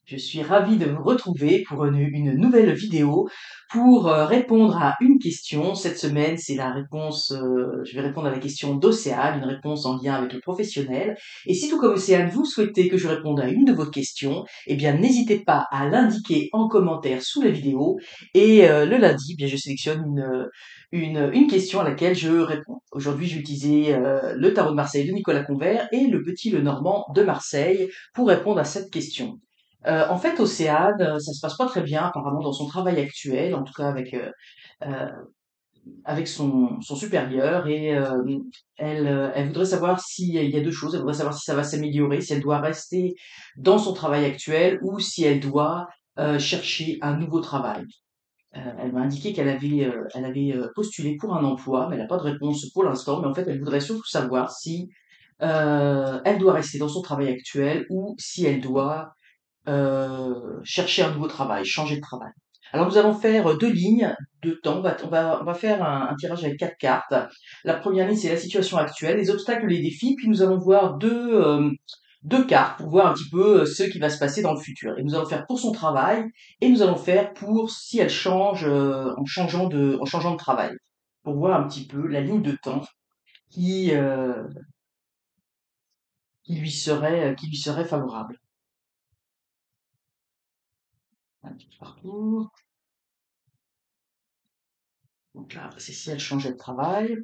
Je suis ravie de vous retrouver pour une nouvelle vidéo pour répondre à une question. Cette semaine, c'est la réponse, je vais répondre à la question d'Océane, une réponse en lien avec le professionnel. Et si tout comme Océane, vous souhaitez que je réponde à une de vos questions, eh bien, n'hésitez pas à l'indiquer en commentaire sous la vidéo. Et le lundi, eh bien, je sélectionne une question à laquelle je réponds. Aujourd'hui, j'ai utilisé le tarot de Marseille de Nicolas Convert et le petit Lenormand de Marseille pour répondre à cette question. En fait, Océane, ça se passe pas très bien apparemment dans son travail actuel, en tout cas euh, avec son supérieur, et elle voudrait savoir s'il y a deux choses. Elle voudrait savoir si ça va s'améliorer, si elle doit rester dans son travail actuel ou si elle doit chercher un nouveau travail. Elle m'a indiqué qu'elle avait postulé pour un emploi, mais elle n'a pas de réponse pour l'instant. Mais en fait, elle voudrait surtout savoir si elle doit rester dans son travail actuel ou si elle doit chercher un nouveau travail, changer de travail. Alors nous allons faire deux lignes de temps. On va faire un tirage avec quatre cartes. La première ligne, c'est la situation actuelle, les obstacles, les défis. Puis nous allons voir deux cartes pour voir un petit peu ce qui va se passer dans le futur. Et nous allons faire pour son travail et nous allons faire pour si elle change en changeant de travail. Pour voir un petit peu la ligne de temps qui, euh, qui lui serait favorable. Un petit peu partout. Donc là, c'est si elle changeait de travail.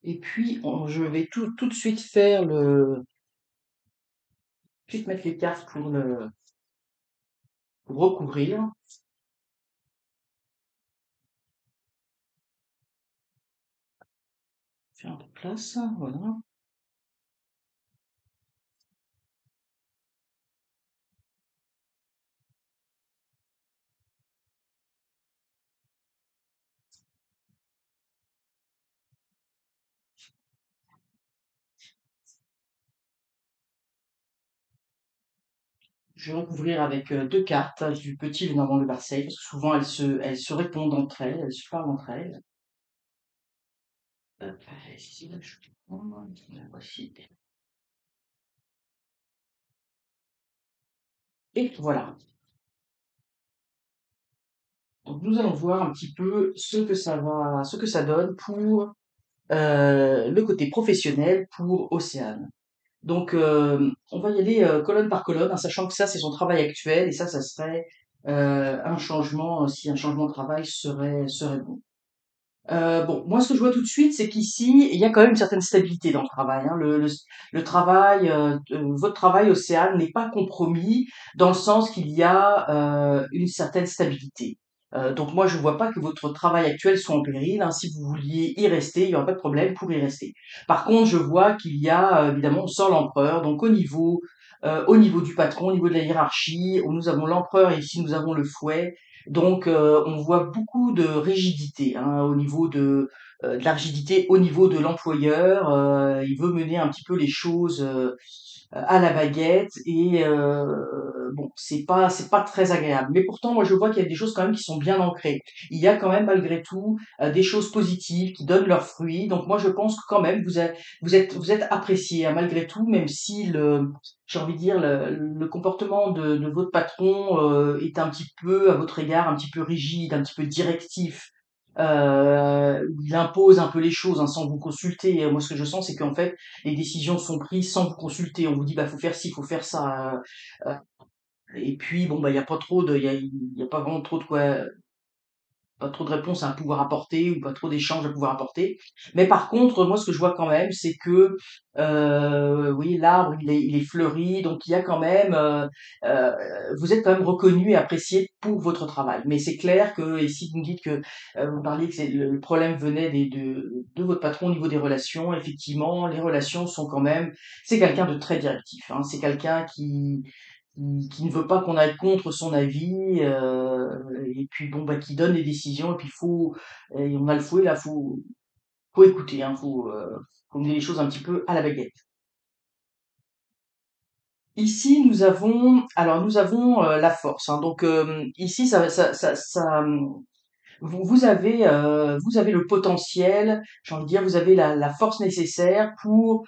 Et puis, je vais tout de suite tout de suite mettre les cartes pour recouvrir. Faire un peu de place, voilà. Je vais recouvrir avec deux cartes du petit Lenormand de Marseille, parce que souvent elles se répondent entre elles, elles se parlent entre elles. Hop, ici, là, je prends, la voici. Et voilà. Donc nous allons voir un petit peu ce que ça donne pour le côté professionnel pour Océane. Donc, on va y aller colonne par colonne, en sachant que ça, c'est son travail actuel, et ça serait un changement, si un changement de travail serait bon. Bon, moi, ce que je vois tout de suite, c'est qu'ici, il y a quand même une certaine stabilité dans le travail, hein. Le travail, votre travail, Océane, n'est pas compromis dans le sens qu'il y a une certaine stabilité. Donc moi, je vois pas que votre travail actuel soit en péril, hein. Si vous vouliez y rester, il y aura pas de problème pour y rester. Par contre, je vois qu'il y a, évidemment, on sent l'empereur. Donc au niveau du patron, au niveau de la hiérarchie, où nous avons l'empereur et ici nous avons le fouet. Donc, on voit beaucoup de rigidité, hein, de la rigidité au niveau de l'employeur. Il veut mener un petit peu les choses à la baguette et bon, c'est pas très agréable. Mais pourtant, moi, je vois qu'il y a des choses quand même qui sont bien ancrées. Il y a quand même malgré tout des choses positives qui donnent leurs fruits. Donc moi, je pense que quand même vous êtes apprécié, hein, malgré tout, même si j'ai envie de dire le comportement de votre patron est un petit peu à votre égard un petit peu rigide, un petit peu directif. Il impose un peu les choses, hein, sans vous consulter. Moi, ce que je sens, c'est qu'en fait, les décisions sont prises sans vous consulter. On vous dit, bah, faut faire ci, faut faire ça. Et puis, bon, bah, il y a pas trop il y a pas vraiment trop de quoi, pas trop de réponses à pouvoir apporter ou pas trop d'échanges à pouvoir apporter. Mais par contre, moi, ce que je vois quand même, c'est que, oui, l'arbre, il est fleuri, donc il y a quand même, euh, vous êtes quand même reconnu et apprécié pour votre travail. Mais c'est clair que, et si vous me dites que, vous parliez que le problème venait de votre patron au niveau des relations, effectivement, les relations sont quand même, c'est quelqu'un de très directif, hein. C'est quelqu'un qui ne veut pas qu'on aille contre son avis, et puis bon, bah, qui donne des décisions, et puis et on a le fouet là, faut écouter, hein, faut mener les choses un petit peu à la baguette. Ici, nous avons la force, hein. Donc ici, vous avez le potentiel, j'ai envie de dire, vous avez la force nécessaire pour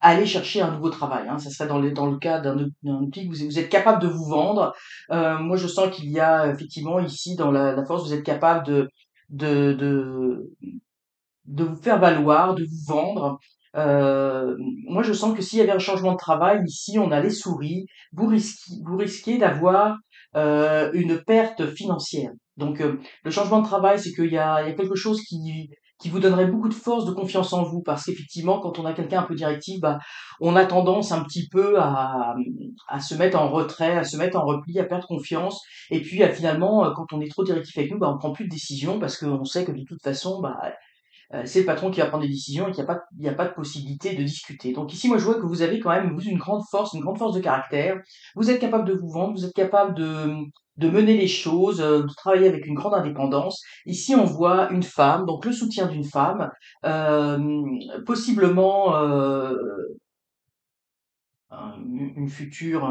aller chercher un nouveau travail. Hein. Ça serait dans le cas d'un outil que vous êtes capable de vous vendre. Moi, je sens qu'il y a effectivement ici dans la force, vous êtes capable de, de, de vous faire valoir, de vous vendre. Euh, Moi, je sens que s'il y avait un changement de travail, ici, on a les souris, vous risquez d'avoir une perte financière. Donc, le changement de travail, c'est qu'il y a quelque chose qui vous donnerait beaucoup de force, de confiance en vous, parce qu'effectivement, quand on a quelqu'un un peu directif, bah, on a tendance un petit peu à se mettre en retrait, à se mettre en repli, à perdre confiance, et puis finalement, quand on est trop directif avec nous, bah, on prend plus de décision parce qu'on sait que de toute façon, bah, c'est le patron qui va prendre des décisions et il y a pas de possibilité de discuter. Donc ici, moi, je vois que vous avez quand même vous, une grande force de caractère. Vous êtes capable de vous vendre, vous êtes capable de mener les choses, de travailler avec une grande indépendance. Ici, on voit une femme, donc le soutien d'une femme, possiblement une future,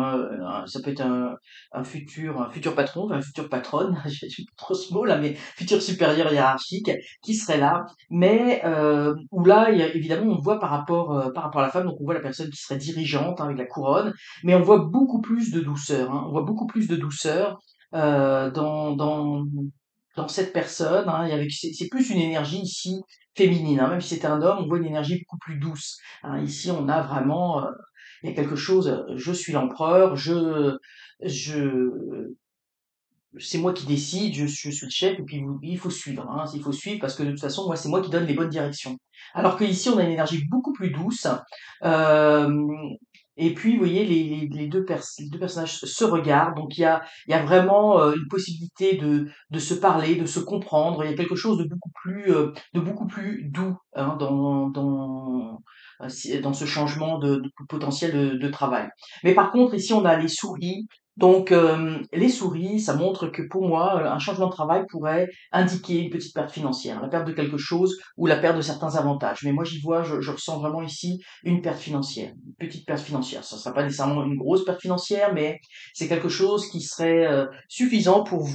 ça peut être un futur patron, enfin, un futur patronne, j'ai trop ce mot là, mais futur supérieur hiérarchique qui serait là, mais où là, évidemment, on voit par rapport à la femme, donc on voit la personne qui serait dirigeante hein, avec la couronne, mais on voit beaucoup plus de douceur, hein, on voit beaucoup plus de douceur dans cette personne, hein, et avec c'est plus une énergie ici féminine, hein, même si c'est un homme, on voit une énergie beaucoup plus douce. Hein. Ici, on a vraiment il y a quelque chose, je suis l'empereur, je, c'est moi qui décide, je suis le chef, et puis il faut suivre, hein, il faut suivre parce que de toute façon, moi, c'est moi qui donne les bonnes directions. Alors que ici, on a une énergie beaucoup plus douce, euh, et puis, vous voyez, les deux personnages se regardent, donc il y a vraiment une possibilité de se parler, de se comprendre. Il y a quelque chose de beaucoup plus doux hein, dans ce changement de potentiel de travail. Mais par contre, ici, on a les souris. Donc, les souris, ça montre que pour moi, un changement de travail pourrait indiquer une petite perte financière, la perte de quelque chose ou la perte de certains avantages. Mais moi, j'y vois, je ressens vraiment ici une perte financière, une petite perte financière. Ça ne sera pas nécessairement une grosse perte financière, mais c'est quelque chose qui serait suffisant pour que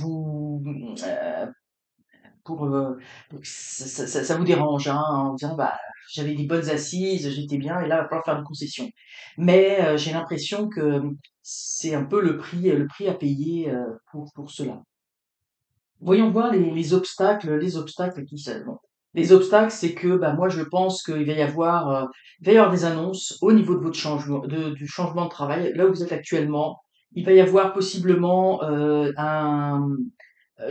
ça vous dérange, hein, en disant bah j'avais des bonnes assises, j'étais bien, et là il va falloir faire une concession. Mais j'ai l'impression que c'est un peu le prix à payer pour cela. Voyons voir les obstacles qui sont. Bon. Les obstacles, c'est que bah, moi je pense il va y avoir des annonces au niveau de votre changement, du changement de travail, là où vous êtes actuellement. Il va y avoir possiblement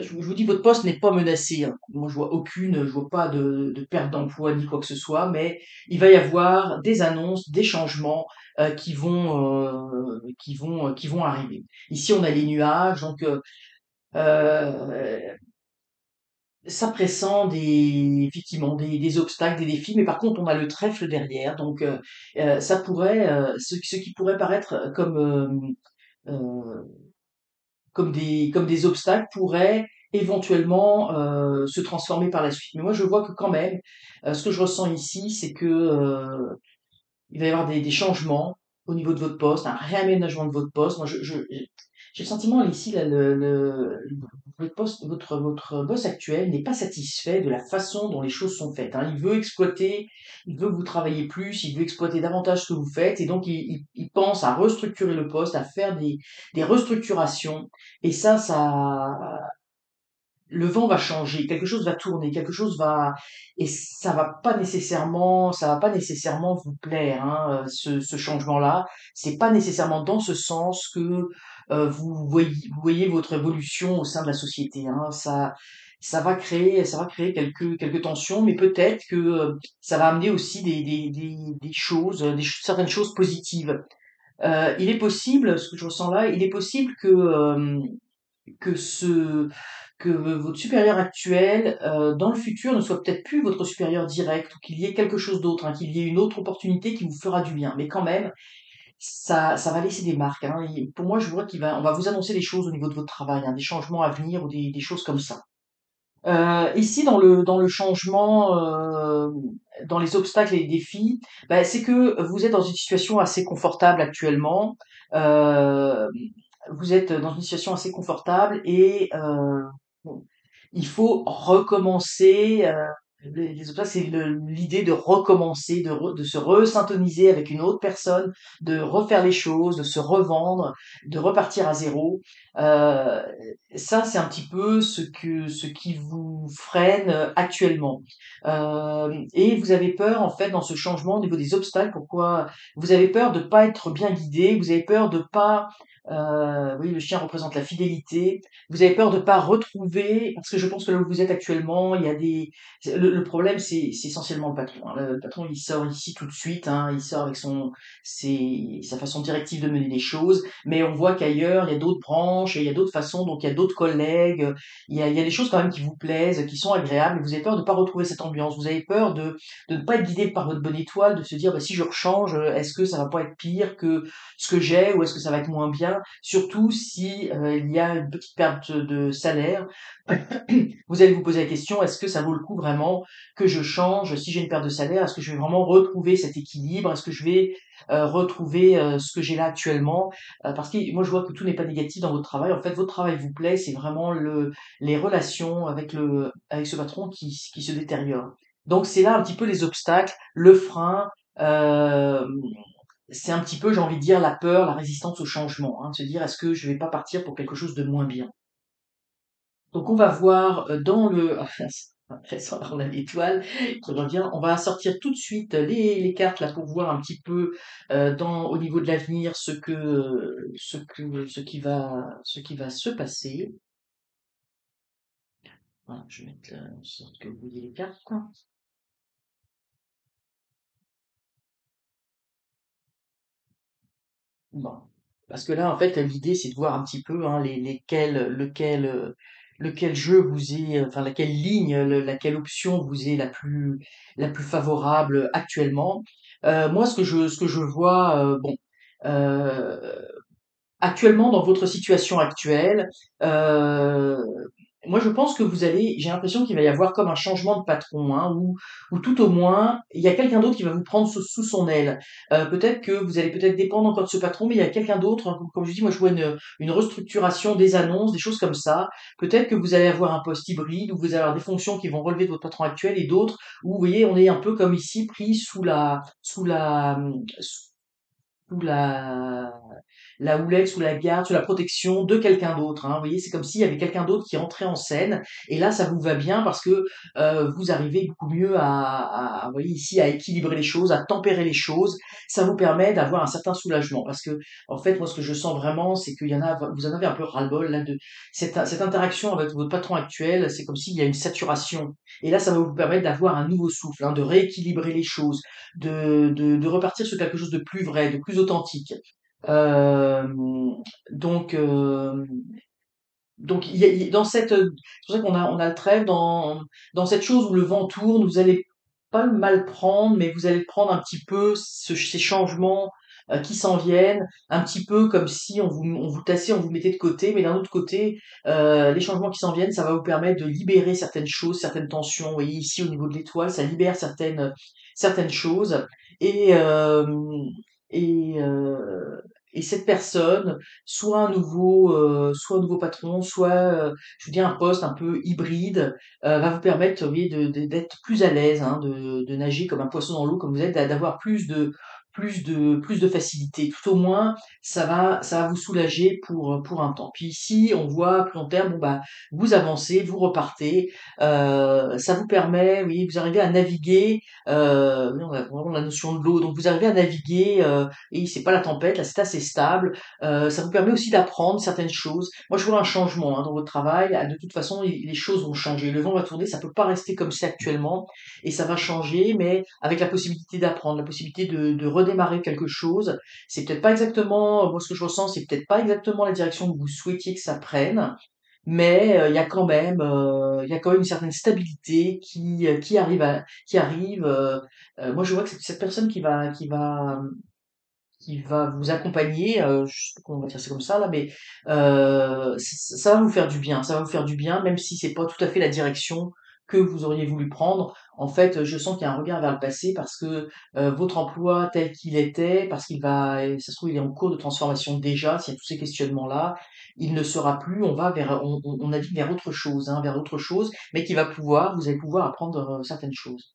je vous dis, votre poste n'est pas menacé. Hein. Moi, je vois pas de perte d'emploi ni quoi que ce soit, mais il va y avoir des annonces, des changements qui vont arriver. Ici, on a les nuages, donc euh, ça pressent effectivement des obstacles, des défis, mais par contre, on a le trèfle derrière, donc ça pourrait, ce qui pourrait paraître euh, comme des obstacles pourraient éventuellement se transformer par la suite. Mais moi, je vois que quand même, ce que je ressens ici, c'est que il va y avoir des changements au niveau de votre poste, un réaménagement de votre poste. Moi, j'ai le sentiment ici, là, votre poste, votre boss actuel n'est pas satisfait de la façon dont les choses sont faites. Hein. Il veut que vous travaillez plus, il veut exploiter davantage ce que vous faites, et donc il pense à restructurer le poste, à faire des restructurations. Et le vent va changer, quelque chose va tourner, et ça va pas nécessairement vous plaire, hein, ce changement-là. C'est pas nécessairement dans ce sens que vous voyez votre évolution au sein de la société, hein. Ça va créer quelques tensions, mais peut-être que ça va amener aussi des choses, certaines choses positives. Il est possible, ce que je ressens là, il est possible que ce que votre supérieur actuel, dans le futur, ne soit peut-être plus votre supérieur direct, ou qu'il y ait quelque chose d'autre, hein, qu'il y ait une autre opportunité qui vous fera du bien. Mais quand même, ça va laisser des marques. Hein. Pour moi, je vois on va vous annoncer des choses au niveau de votre travail, hein, des changements à venir ou des choses comme ça. Ici, dans le changement, dans les obstacles et les défis, bah, c'est que vous êtes dans une situation assez confortable actuellement. Euh, Vous êtes dans une situation assez confortable et Bon. Il faut recommencer, les obstacles, c'est l'idée de recommencer, de se resyntoniser avec une autre personne, de refaire les choses, de se revendre, de repartir à zéro. Euh, Ça, c'est un petit peu ce qui vous freine actuellement. Et vous avez peur, en fait, dans ce changement au niveau des obstacles. Pourquoi? Vous avez peur de pas être bien guidé, vous avez peur de pas, oui, le chien représente la fidélité. Vous avez peur de pas retrouver, parce que je pense que là où vous êtes actuellement, il y a des, le problème, c'est essentiellement le patron, hein. Le patron, il sort ici tout de suite, hein, il sort avec sa façon directive de mener les choses, mais on voit qu'ailleurs, il y a d'autres branches, et il y a d'autres façons, donc il y a d'autres collègues, il y a des choses quand même qui vous plaisent, qui sont agréables, et vous avez peur de pas retrouver cette ambiance, vous avez peur de ne pas être guidé par votre bonne étoile, de se dire, bah, si je rechange, est-ce que ça va pas être pire que ce que j'ai, ou est-ce que ça va être moins bien? Surtout si il y a une petite perte de salaire, vous allez vous poser la question, est-ce que ça vaut le coup vraiment que je change si j'ai une perte de salaire? Est-ce que je vais vraiment retrouver cet équilibre? Est-ce que je vais retrouver ce que j'ai là actuellement? Parce que moi, je vois que tout n'est pas négatif dans votre travail. En fait, votre travail vous plaît, c'est vraiment les relations avec ce patron qui se détériorent. Donc, c'est là un petit peu les obstacles, le frein. euh, c'est un petit peu, j'ai envie de dire, la peur, la résistance au changement, hein, de se dire est-ce que je vais pas partir pour quelque chose de moins bien. Donc on va voir dans le intéressant, là, on a l'étoile qui revient. On va sortir tout de suite les cartes là pour voir un petit peu au niveau de l'avenir ce qui va se passer. Voilà, je vais mettre en sorte que vous voyez les cartes. Bon. Parce que là, en fait, l'idée, c'est de voir un petit peu hein, lequel jeu vous est, enfin, laquelle ligne, laquelle option vous est la plus favorable actuellement. Moi, ce que je vois, bon, euh, actuellement, dans votre situation actuelle, euh, moi je pense que j'ai l'impression qu'il va y avoir comme un changement de patron, hein, ou tout au moins, il y a quelqu'un d'autre qui va vous prendre sous son aile. Peut-être que vous allez peut-être dépendre encore de ce patron, mais il y a quelqu'un d'autre, hein, comme je dis, moi je vois une restructuration des annonces, des choses comme ça. Peut-être que vous allez avoir un poste hybride, où vous allez avoir des fonctions qui vont relever de votre patron actuel et d'autres où, vous voyez, on est un peu comme ici, pris sous la houlette, sous la garde, sous la protection de quelqu'un d'autre, hein. Vous voyez, c'est comme s'il y avait quelqu'un d'autre qui entrait en scène. Et là, ça vous va bien parce que vous arrivez beaucoup mieux vous voyez, ici, à équilibrer les choses, à tempérer les choses. Ça vous permet d'avoir un certain soulagement. Parce que, en fait, moi, ce que je sens vraiment, c'est vous en avez un peu ras-le-bol là de cette interaction avec votre patron actuel. C'est comme s'il y a une saturation. Et là, ça va vous permettre d'avoir un nouveau souffle, hein, de rééquilibrer les choses, de repartir sur quelque chose de plus vrai, de plus authentique. Euh, donc, euh, donc dans c'est pour ça on a le trèfle dans cette chose où le vent tourne, vous allez pas le mal prendre, mais vous allez prendre un petit peu ces changements qui s'en viennent, un petit peu comme si on vous tassait, on vous mettait de côté, mais d'un autre côté, les changements qui s'en viennent, ça va vous permettre de libérer certaines choses, certaines tensions. Vous voyez ici au niveau de l'étoile, ça libère certaines choses et euh, et euh, et cette personne soit un nouveau patron, soit, je veux dire, un poste un peu hybride, va vous permettre, vous voyez, d'être plus à l'aise, hein, de nager comme un poisson dans l'eau, comme vous êtes, d'avoir plus de facilité. Tout au moins, ça va vous soulager pour un temps. Puis ici, on voit à plus long terme, bon, bah, vous avancez, vous repartez, ça vous permet, oui, vous arrivez à naviguer, oui, on a vraiment la notion de l'eau, donc vous arrivez à naviguer, et c'est pas la tempête, là, c'est assez stable. Ça vous permet aussi d'apprendre certaines choses. Moi, je vois un changement hein, dans votre travail. Ah, de toute façon, les choses vont changer. Le vent va tourner, ça peut pas rester comme c'est actuellement, et ça va changer, mais avec la possibilité d'apprendre, la possibilité de redémarrer quelque chose. C'est peut-être pas exactement, moi, ce que je ressens, c'est peut-être pas exactement la direction que vous souhaitiez que ça prenne, mais il y a quand même une certaine stabilité qui arrive. Moi, je vois que c'est cette personne qui va vous accompagner, je sais pas comment on va dire ça comme ça là, mais ça va vous faire du bien, ça va vous faire du bien, même si c'est pas tout à fait la direction que vous auriez voulu prendre. En fait, je sens qu'il y a un regard vers le passé parce que votre emploi tel qu'il était, parce qu'il va, et ça se trouve, il est en cours de transformation déjà, s'il y a tous ces questionnements-là, il ne sera plus, on va vers, on navigue vers autre chose, hein, vers autre chose, mais qui va pouvoir, vous allez pouvoir apprendre certaines choses.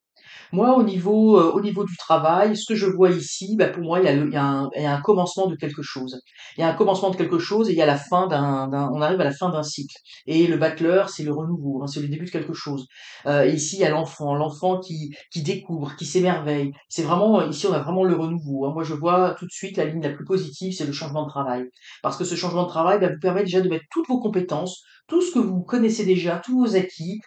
Moi, au niveau du travail, ce que je vois ici, bah, pour moi, il y a un commencement de quelque chose. Il y a un commencement de quelque chose et il y a la fin on arrive à la fin d'un cycle. Et le battleur, c'est le renouveau, hein, c'est le début de quelque chose. Ici, il y a l'enfant qui découvre, qui s'émerveille. C'est vraiment, ici, on a vraiment le renouveau, hein. Moi, je vois tout de suite la ligne la plus positive, c'est le changement de travail. Parce que ce changement de travail, bah, vous permet déjà de mettre toutes vos compétences, tout ce que vous connaissez déjà, tous vos acquis,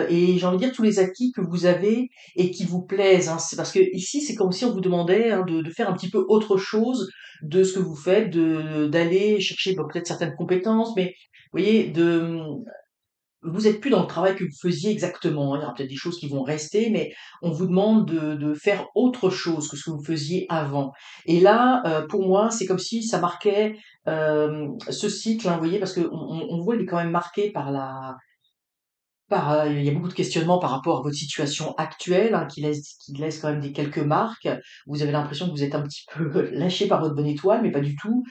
et j'ai envie de dire tous les acquis que vous avez et qui vous plaisent, hein. C'est parce que ici, c'est comme si on vous demandait, hein, de faire un petit peu autre chose de ce que vous faites, d'aller chercher bon, peut-être certaines compétences, mais vous voyez, vous êtes plus dans le travail que vous faisiez exactement, hein. Il y aura peut-être des choses qui vont rester, mais on vous demande de faire autre chose que ce que vous faisiez avant. Et là, pour moi, c'est comme si ça marquait ce cycle, hein, vous voyez, parce que on voit, il est quand même marqué il y a beaucoup de questionnements par rapport à votre situation actuelle, hein, qui laisse quand même des quelques marques. Vous avez l'impression que vous êtes un petit peu lâché par votre bonne étoile, mais pas du tout.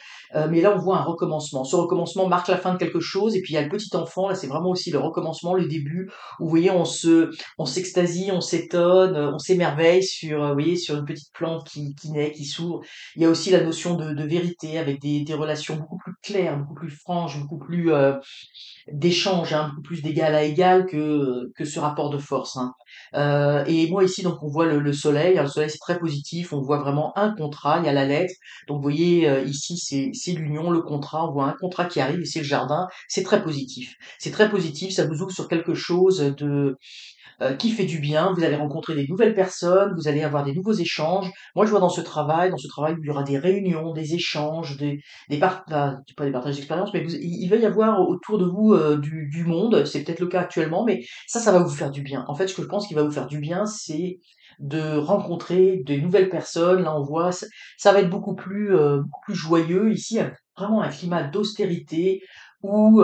Mais là, on voit un recommencement. Ce recommencement marque la fin de quelque chose, et puis il y a le petit enfant. Là, c'est vraiment aussi le recommencement, le début, où vous voyez, on s'extasie, on s'étonne, on s'émerveille sur, vous voyez, sur une petite plante qui naît, qui s'ouvre. Il y a aussi la notion de vérité avec des relations beaucoup plus claires, beaucoup plus franches, beaucoup plus d'échange, hein, beaucoup plus d'égal à égal que ce rapport de force, hein. Et moi ici, donc on voit le soleil. Alors, le soleil, c'est très positif. On voit vraiment un contrat. Il y a la lettre. Donc vous voyez ici, c'est l'union, le contrat. On voit un contrat qui arrive et c'est le jardin. C'est très positif. C'est très positif. Ça vous ouvre sur quelque chose qui fait du bien. Vous allez rencontrer des nouvelles personnes, vous allez avoir des nouveaux échanges. Moi, je vois dans ce travail où il y aura des réunions, des échanges, pas des partages d'expérience, mais il va y avoir autour de vous du monde. C'est peut-être le cas actuellement, mais ça va vous faire du bien. En fait, ce que je pense qui va vous faire du bien, c'est de rencontrer de nouvelles personnes. Là, on voit, ça va être beaucoup plus joyeux. Ici, il y a vraiment un climat d'austérité où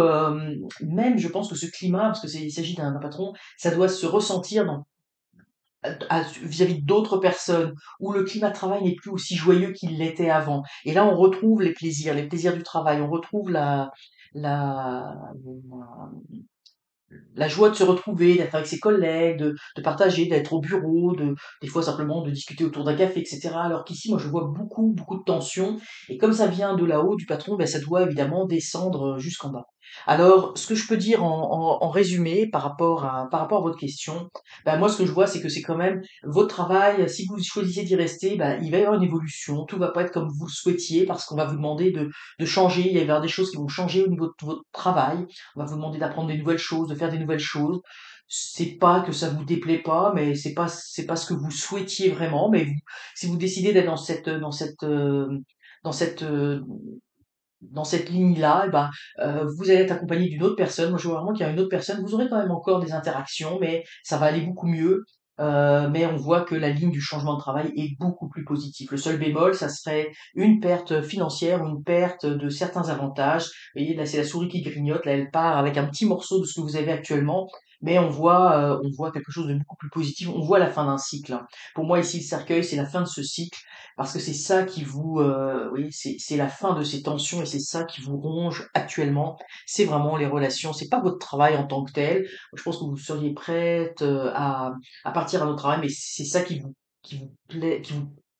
même, je pense que ce climat, parce que il s'agit d'un patron, ça doit se ressentir vis-à-vis d'autres personnes, où le climat de travail n'est plus aussi joyeux qu'il l'était avant. Et là, on retrouve les plaisirs du travail, on retrouve la, la joie de se retrouver, d'être avec ses collègues, de partager, d'être au bureau, des fois simplement de discuter autour d'un café, etc. Alors qu'ici, moi, je vois beaucoup de tensions. Et comme ça vient de là-haut, du patron, ben, ça doit évidemment descendre jusqu'en bas. Alors, ce que je peux dire en résumé par rapport à votre question, ben, moi, ce que je vois, c'est que c'est quand même votre travail. Si vous choisissez d'y rester, ben, il va y avoir une évolution. Tout va pas être comme vous le souhaitiez parce qu'on va vous demander de changer. Il va y avoir des choses qui vont changer au niveau de votre travail. On va vous demander d'apprendre des nouvelles choses, de faire des nouvelles choses. C'est pas que ça vous déplaît pas, mais c'est pas ce que vous souhaitiez vraiment. Mais si vous décidez d'être dans cette, dans cette ligne-là, eh ben, vous allez être accompagné d'une autre personne. Moi, je vois vraiment qu'il y a une autre personne. Vous aurez quand même encore des interactions, mais ça va aller beaucoup mieux. Mais on voit que la ligne du changement de travail est beaucoup plus positive. Le seul bémol, ça serait une perte financière ou une perte de certains avantages. Vous voyez, là, c'est la souris qui grignote. Là, elle part avec un petit morceau de ce que vous avez actuellement. Mais on voit quelque chose de beaucoup plus positif. On voit la fin d'un cycle, hein. Pour moi, ici, le cercueil, c'est la fin de ce cycle parce que c'est ça qui vous, oui, c'est la fin de ces tensions et c'est ça qui vous ronge actuellement. C'est vraiment les relations. C'est pas votre travail en tant que tel. Je pense que vous seriez prête à partir à notre travail, mais c'est ça qui vous plaît,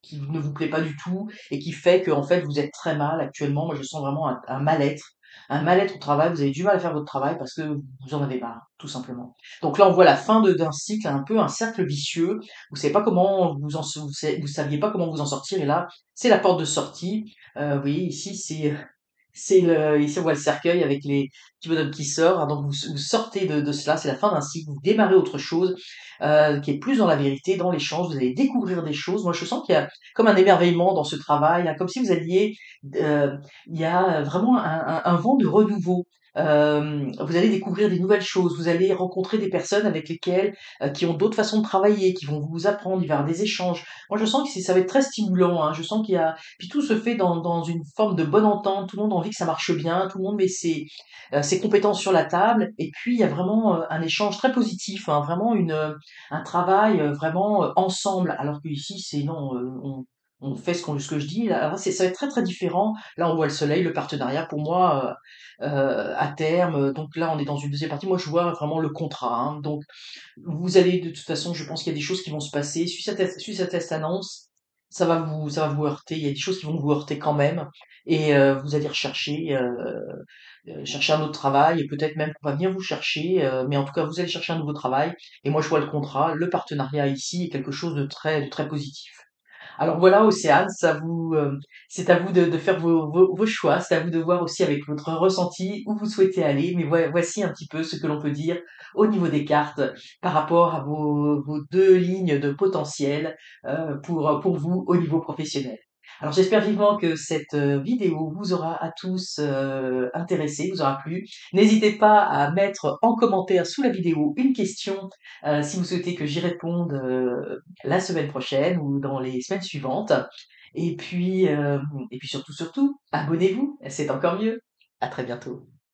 qui ne vous plaît pas du tout et qui fait que en fait vous êtes très mal actuellement. Moi, je sens vraiment un mal-être au travail. Vous avez du mal à faire votre travail parce que vous en avez marre, tout simplement. Donc là, on voit la fin d'un cycle, un peu un cercle vicieux. Vous savez pas comment vous saviez pas comment vous en sortir. Et là, c'est la porte de sortie. Vous voyez, ici, ici on voit le cercueil avec les petits bonhommes qui sortent, hein. Donc vous sortez de cela, c'est la fin d'un cycle, vous démarrez autre chose, qui est plus dans la vérité, dans l'échange, vous allez découvrir des choses. Moi je sens qu'il y a comme un émerveillement dans ce travail, hein, comme si vous alliez, il y a vraiment un vent de renouveau. vous allez découvrir des nouvelles choses, vous allez rencontrer des personnes avec lesquelles, qui ont d'autres façons de travailler, qui vont vous apprendre, il va y avoir des échanges. Moi, je sens que ça va être très stimulant, hein, je sens qu'il y a puis tout se fait dans une forme de bonne entente, tout le monde a envie que ça marche bien, tout le monde met ses compétences sur la table et puis il y a vraiment, un échange très positif, hein, vraiment un travail, vraiment, ensemble. Alors qu'ici, c'est non, on fait ce que je dis, là, ça va être très, très différent. Là, on voit le soleil, le partenariat pour moi, à terme, donc là, on est dans une deuxième partie. Moi, je vois vraiment le contrat, hein, donc vous allez de toute façon, je pense qu'il y a des choses qui vont se passer. Suite à cette annonce, ça va vous heurter. Il y a des choses qui vont vous heurter quand même, et vous allez chercher un autre travail, et peut-être même qu'on va venir vous chercher, mais en tout cas, vous allez chercher un nouveau travail. Et moi, je vois le contrat, le partenariat ici est quelque chose de très positif. Alors voilà, Océane, c'est à vous de faire vos choix, c'est à vous de voir aussi avec votre ressenti où vous souhaitez aller, mais voici un petit peu ce que l'on peut dire au niveau des cartes par rapport à vos deux lignes de potentiel pour vous au niveau professionnel. Alors j'espère vivement que cette vidéo vous aura à tous intéressé, vous aura plu. N'hésitez pas à mettre en commentaire sous la vidéo une question si vous souhaitez que j'y réponde la semaine prochaine ou dans les semaines suivantes. Et puis, surtout, abonnez-vous, c'est encore mieux. À très bientôt.